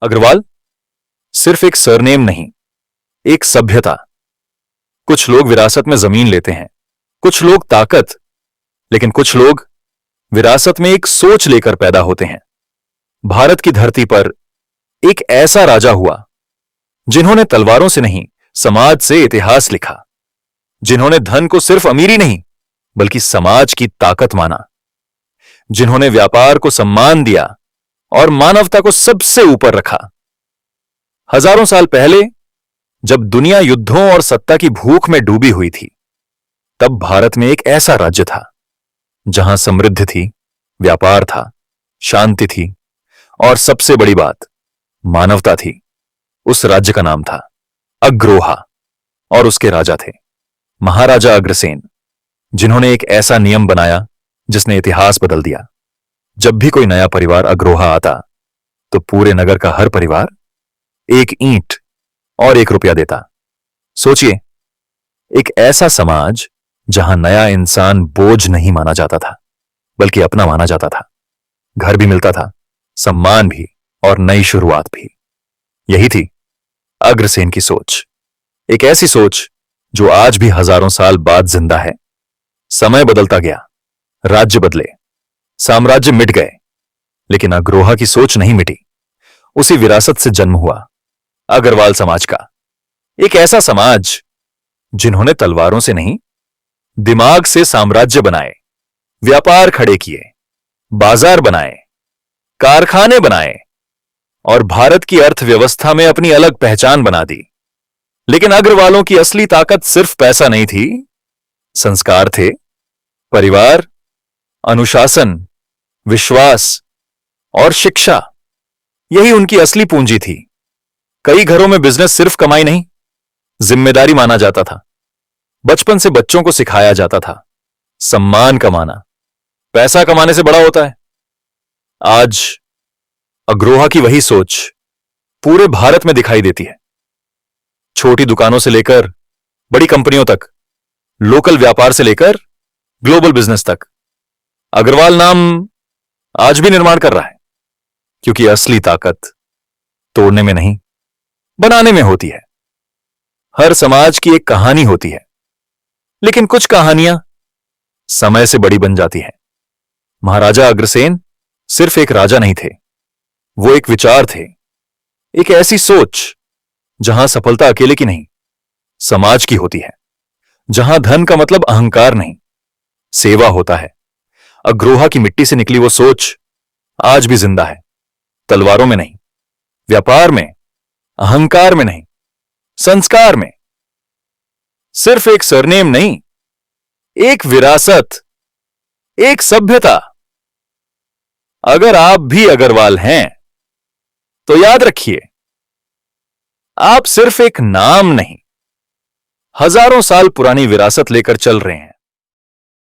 अग्रवाल सिर्फ एक सरनेम नहीं, एक सभ्यता। कुछ लोग विरासत में जमीन लेते हैं, कुछ लोग ताकत, लेकिन कुछ लोग विरासत में एक सोच लेकर पैदा होते हैं। भारत की धरती पर एक ऐसा राजा हुआ जिन्होंने तलवारों से नहीं, समाज से इतिहास लिखा। जिन्होंने धन को सिर्फ अमीरी नहीं बल्कि समाज की ताकत माना। जिन्होंने व्यापार को सम्मान दिया और मानवता को सबसे ऊपर रखा। हजारों साल पहले जब दुनिया युद्धों और सत्ता की भूख में डूबी हुई थी, तब भारत में एक ऐसा राज्य था जहां समृद्धि थी, व्यापार था, शांति थी और सबसे बड़ी बात मानवता थी। उस राज्य का नाम था अग्रोहा और उसके राजा थे महाराजा अग्रसेन, जिन्होंने एक ऐसा नियम बनाया जिसने इतिहास बदल दिया। जब भी कोई नया परिवार अग्रोहा आता तो पूरे नगर का हर परिवार एक ईंट और 1 रुपया देता। सोचिए, एक ऐसा समाज जहां नया इंसान बोझ नहीं माना जाता था बल्कि अपना माना जाता था। घर भी मिलता था, सम्मान भी और नई शुरुआत भी। यही थी अग्रसेन की सोच, एक ऐसी सोच जो आज भी हजारों साल बाद जिंदा है। समय बदलता गया, राज्य बदले, साम्राज्य मिट गए, लेकिन अग्रोहा की सोच नहीं मिटी। उसी विरासत से जन्म हुआ अग्रवाल समाज का, एक ऐसा समाज जिन्होंने तलवारों से नहीं, दिमाग से साम्राज्य बनाए, व्यापार खड़े किए, बाजार बनाए, कारखाने बनाए और भारत की अर्थव्यवस्था में अपनी अलग पहचान बना दी। लेकिन अग्रवालों की असली ताकत सिर्फ पैसा नहीं थी, संस्कार थे, परिवार, अनुशासन, विश्वास और शिक्षा। यही उनकी असली पूंजी थी। कई घरों में बिजनेस सिर्फ कमाई नहीं, जिम्मेदारी माना जाता था। बचपन से बच्चों को सिखाया जाता था, सम्मान कमाना पैसा कमाने से बड़ा होता है। आज अग्रोहा की वही सोच पूरे भारत में दिखाई देती है। छोटी दुकानों से लेकर बड़ी कंपनियों तक, लोकल व्यापार से लेकर ग्लोबल बिजनेस तक, अग्रवाल नाम आज भी निर्माण कर रहा है, क्योंकि असली ताकत तोड़ने में नहीं, बनाने में होती है। हर समाज की एक कहानी होती है, लेकिन कुछ कहानियां समय से बड़ी बन जाती हैं। महाराजा अग्रसेन सिर्फ एक राजा नहीं थे, वो एक विचार थे, एक ऐसी सोच जहां सफलता अकेले की नहीं, समाज की होती है। जहां धन का मतलब अहंकार नहीं, सेवा होता है। अग्रोहा की मिट्टी से निकली वो सोच आज भी जिंदा है, तलवारों में नहीं, व्यापार में, अहंकार में नहीं, संस्कार में। सिर्फ एक सरनेम नहीं, एक विरासत, एक सभ्यता। अगर आप भी अग्रवाल हैं तो याद रखिए, आप सिर्फ एक नाम नहीं, हजारों साल पुरानी विरासत लेकर चल रहे हैं।